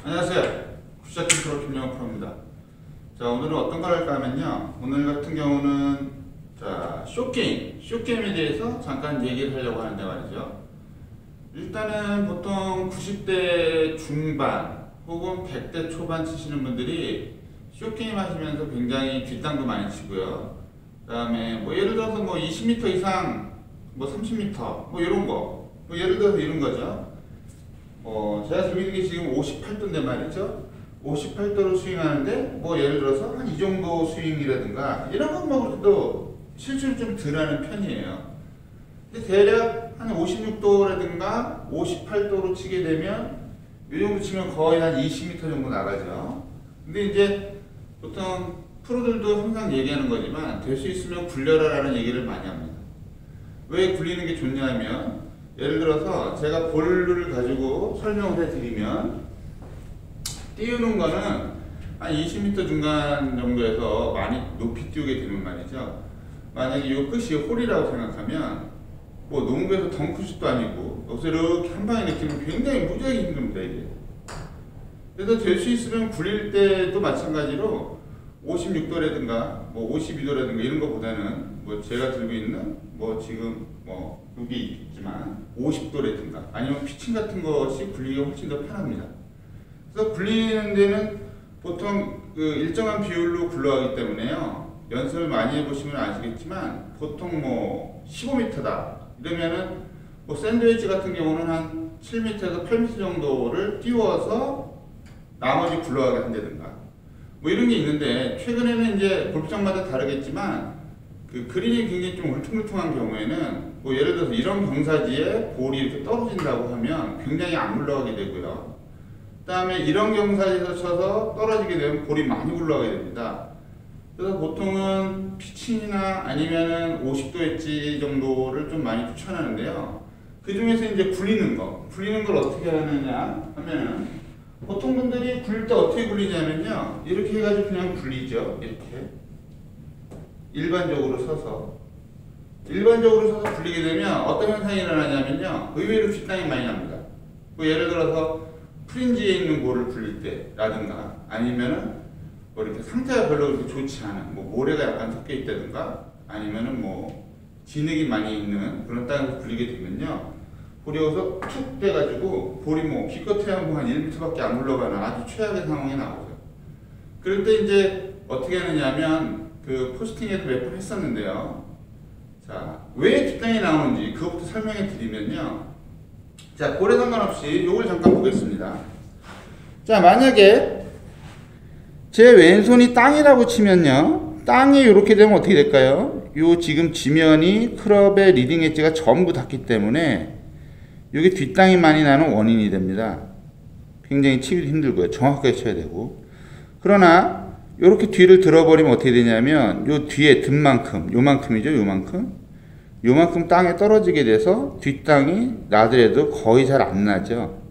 안녕하세요. 굿샷 컨트롤 김영호 프로입니다. 자, 오늘은 어떤 걸 할까 하면요. 오늘 같은 경우는 자, 쇼게임에 대해서 잠깐 얘기를 하려고 하는데 말이죠. 일단은 보통 90대 중반 혹은 100대 초반 치시는 분들이 쇼게임 하시면서 굉장히 뒷땅도 많이 치고요. 그 다음에 뭐 예를 들어서 뭐 20m 이상 뭐 30m 뭐 이런 거, 뭐 예를 들어서 이런 거죠. 제가 들고 있는 게 지금 58도인데 말이죠. 58도로 스윙하는데 뭐 예를 들어서 한 이 정도 스윙이라든가 이런 건 뭐 그래도 실수를 좀 덜 하는 편이에요. 근데 대략 한 56도라든가 58도로 치게 되면 이 정도 치면 거의 한 20m 정도 나가죠. 근데 이제 보통 프로들도 항상 얘기하는 거지만 될 수 있으면 굴려라 라는 얘기를 많이 합니다. 왜 굴리는 게 좋냐면 예를 들어서 제가 볼을 가지고 설명을 해드리면 띄우는 거는 한 20m 중간 정도에서 많이 높이 띄우게 되면 말이죠. 만약에 이 끝이 홀이라고 생각하면 뭐 농구에서 덩크슛도 아니고 여기서 이렇게 한 방에 넣기는 굉장히 무지하게 힘듭니다 이게. 그래서 될 수 있으면 굴릴 때도 마찬가지로 56도라든가 뭐 52도라든가 이런 것보다는 뭐 제가 들고 있는 뭐 지금 뭐 여기 있지만 50도라든가 아니면 피칭 같은 것이 굴리기가 훨씬 더 편합니다. 그래서 굴리는 데는 보통 그 일정한 비율로 굴러가기 때문에요. 연습을 많이 해보시면 아시겠지만 보통 뭐 15m다 이러면은 뭐 샌드위치 같은 경우는 한 7m에서 8m 정도를 띄워서 나머지 굴러가게 한다든가 뭐 이런 게 있는데 최근에는 이제 골프장마다 다르겠지만 그 그린이 굉장히 좀 울퉁불퉁한 경우에는 뭐 예를 들어서 이런 경사지에 볼이 이렇게 떨어진다고 하면 굉장히 안 굴러가게 되고요. 그 다음에 이런 경사지에서 쳐서 떨어지게 되면 볼이 많이 굴러가게 됩니다. 그래서 보통은 피칭이나 아니면은 50도 엣지 정도를 좀 많이 추천하는데요. 그 중에서 이제 굴리는 걸 어떻게 하느냐 하면은 보통 분들이 굴릴 때 어떻게 굴리냐면요. 이렇게 해가지고 그냥 굴리죠. 이렇게. 일반적으로 서서 굴리게 되면 어떤 현상이 일어나냐면요. 의외로 뒷땅이 많이 납니다. 뭐 예를 들어서 프린지에 있는 볼을 굴릴 때라든가 아니면은 뭐 이렇게 상태가 별로 그렇게 좋지 않은 뭐 모래가 약간 섞여 있다든가 아니면은 뭐 진흙이 많이 있는 그런 땅에서 굴리게 되면요. 볼이 여기서 툭 떼가지고 볼이 뭐 기껏해야 뭐 한 1m밖에 안 굴러가는 아주 최악의 상황이 나오죠. 그럴 때 이제 어떻게 하느냐면 그 포스팅에도 몇 번 했었는데요. 자, 왜 뒷땅이 나오는지 그것부터 설명해 드리면요. 자, 볼에 상관없이 요걸 잠깐 보겠습니다. 자, 만약에 제 왼손이 땅이라고 치면요. 땅이 이렇게 되면 어떻게 될까요? 요 지금 지면이 클럽의 리딩 엣지가 전부 닿기 때문에 이게 뒷땅이 많이 나는 원인이 됩니다. 굉장히 치기도 힘들고요. 정확하게 쳐야 되고. 그러나 이렇게 뒤를 들어버리면 어떻게 되냐면 요 뒤에 등만큼, 요만큼이죠. 요만큼 땅에 떨어지게 돼서 뒷땅이 나더라도 거의 잘 안 나죠.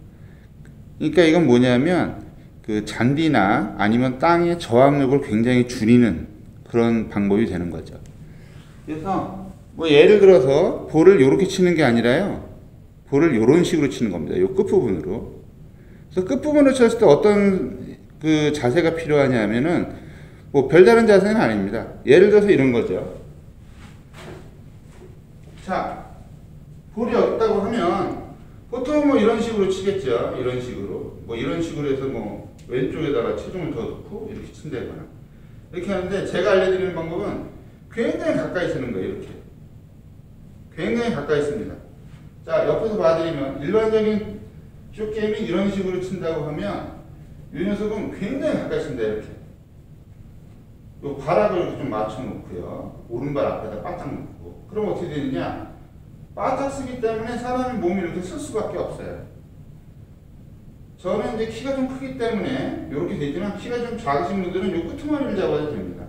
그러니까 이건 뭐냐면 그 잔디나 아니면 땅의 저항력을 굉장히 줄이는 그런 방법이 되는 거죠. 그래서 뭐 예를 들어서 볼을 이렇게 치는 게 아니라요. 볼을 이런 식으로 치는 겁니다. 이 끝부분으로. 그래서 끝부분으로 쳤을 때 어떤 그 자세가 필요하냐 하면은 뭐 별다른 자세는 아닙니다. 예를 들어서 이런 거죠. 자, 볼이 없다고 하면 보통 뭐 이런 식으로 치겠죠. 이런 식으로. 뭐 이런 식으로 해서 뭐 왼쪽에다가 체중을 더 넣고 이렇게 친다거나. 이렇게 하는데 제가 알려드리는 방법은 굉장히 가까이 치는 거예요. 이렇게. 굉장히 가까이 씁니다. 자, 옆에서 봐드리면 일반적인 쇼게임이 이런 식으로 친다고 하면 이 녀석은 굉장히 가까이 친다. 이렇게. 요 발악을 이렇게 좀 맞춰놓고요. 오른발 앞에다 바짝 놓고. 그럼 어떻게 되느냐? 바짝 쓰기 때문에 사람의 몸이 이렇게 쓸 수밖에 없어요. 저는 이제 키가 좀 크기 때문에 이렇게 되지만 키가 좀 작으신 분들은 요 끄트머리를 잡아도 됩니다.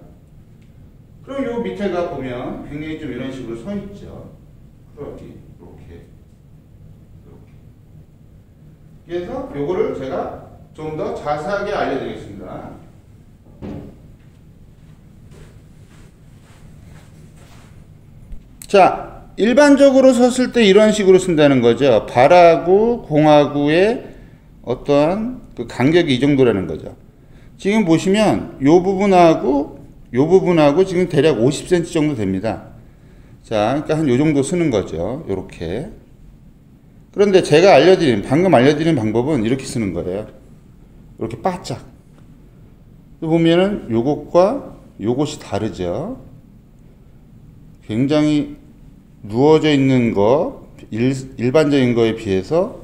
그럼 요 밑에가 보면 굉장히 좀 이런 식으로 서 있죠. 이렇게. 그래서 요거를 제가 좀 더 자세하게 알려드리겠습니다. 자, 일반적으로 섰을 때 이런 식으로 쓴다는 거죠. 발하고 공하고의 어떠한 그 간격이 이 정도라는 거죠. 지금 보시면 요 부분하고 지금 대략 50cm 정도 됩니다. 자, 그러니까 한 요 정도 쓰는 거죠. 요렇게. 그런데 제가 방금 알려드린 방법은 이렇게 쓰는 거예요. 이렇게 바짝. 보면은 요것과 요것이 다르죠. 굉장히 누워져 있는 거, 일반적인 거에 비해서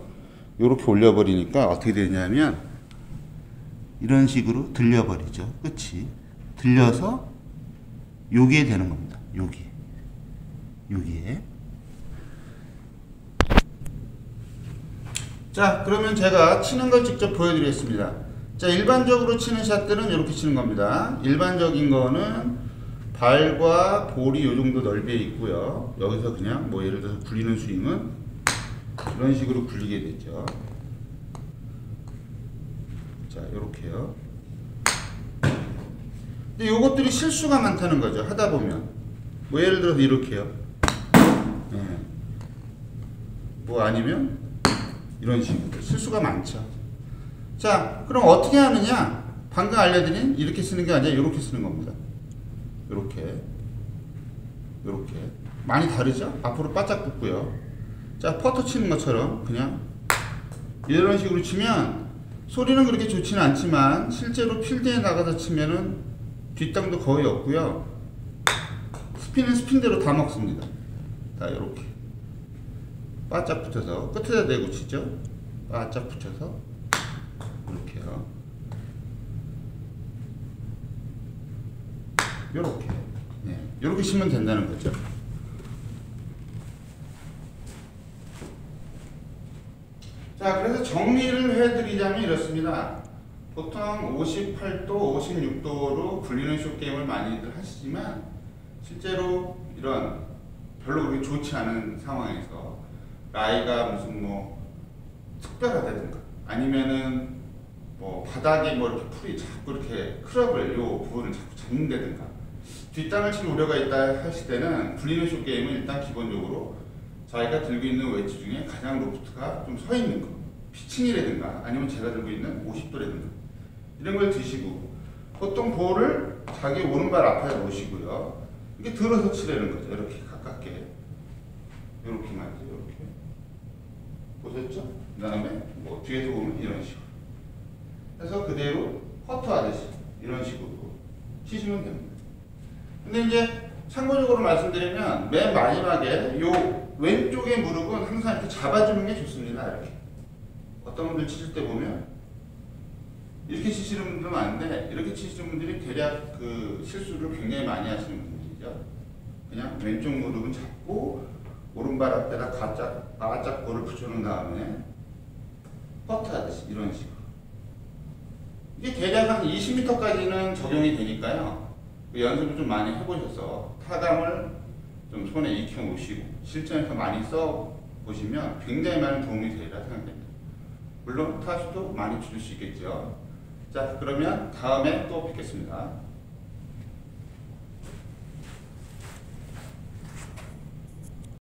요렇게 올려버리니까 어떻게 되냐면 이런 식으로 들려버리죠. 끝이. 들려서 여기에 되는 겁니다. 여기에. 자, 그러면 제가 치는 걸 직접 보여드리겠습니다. 자, 일반적으로 치는 샷들은 이렇게 치는 겁니다. 일반적인 거는 발과 볼이 이 정도 넓이에 있고요. 여기서 그냥 뭐 예를 들어서 굴리는 스윙은 이런 식으로 굴리게 되죠. 자, 요렇게요. 근데 요것들이 실수가 많다는 거죠. 하다 보면. 뭐 예를 들어서 이렇게요. 네. 뭐 아니면 이런 식으로 실수가 많죠. 자, 그럼 어떻게 하느냐? 방금 알려드린 이렇게 쓰는 게 아니라 이렇게 쓰는 겁니다. 이렇게 많이 다르죠? 앞으로 바짝 붙고요. 자, 퍼터 치는 것처럼 그냥 이런 식으로 치면 소리는 그렇게 좋지는 않지만 실제로 필드에 나가서 치면은 뒷땅도 거의 없고요. 스핀은 스핀대로 다 먹습니다. 자, 이렇게 바짝 붙여서 끝에다 대고 치죠. 바짝 붙여서 이렇게요. 요렇게. 네, 요렇게 치면 된다는 거죠. 자, 그래서 정리를 해드리자면 이렇습니다. 보통 58도, 56도로 굴리는 숏게임을 많이들 하시지만 실제로 이런 별로 그렇게 좋지 않은 상황에서 라이가 무슨 뭐 특별하다든가 아니면은 뭐 바닥에 뭐 이렇게 풀이 자꾸 이렇게 클럽을 요 부분을 자꾸 잡는다든가 뒷땅을 칠 우려가 있다 하실 때는 굴리는 숏게임은 일단 기본적으로 자기가 들고 있는 웨지 중에 가장 로프트가 좀 서 있는 거, 피칭이라든가 아니면 제가 들고 있는 50도라든가 이런 걸 드시고 보통 볼을 자기 오른발 앞에 놓으시고요. 이게 들어서 치라는 거죠. 이렇게 가깝게 이렇게 말이죠. 이렇게 보셨죠? 그 다음에 뭐 뒤에서 보면 이런 식으로 해서 그대로 퍼터 하듯이 이런 식으로 치시면 됩니다. 근데 이제 참고적으로 말씀드리면 맨 마지막에 요 왼쪽의 무릎은 항상 이렇게 잡아주는 게 좋습니다. 이렇게 어떤 분들 치실 때 보면 이렇게 치시는 분들은 많은데 이렇게 치시는 분들이 대략 그 실수를 굉장히 많이 하시는 분들이죠. 그냥 왼쪽 무릎은 잡고 오른발 앞에다 바짝 볼을 붙여놓은 다음에 퍼트 하듯이 이런 식으로 이게 대략 한 20m까지는 적용이 되니까요. 그 연습을 좀 많이 해보셔서 타감을 좀 손에 익혀 놓으시고 실전에서 많이 써 보시면 굉장히 많은 도움이 되리라 생각됩니다. 물론 타수도 많이 줄일 수 있겠죠. 자, 그러면 다음에 또 뵙겠습니다.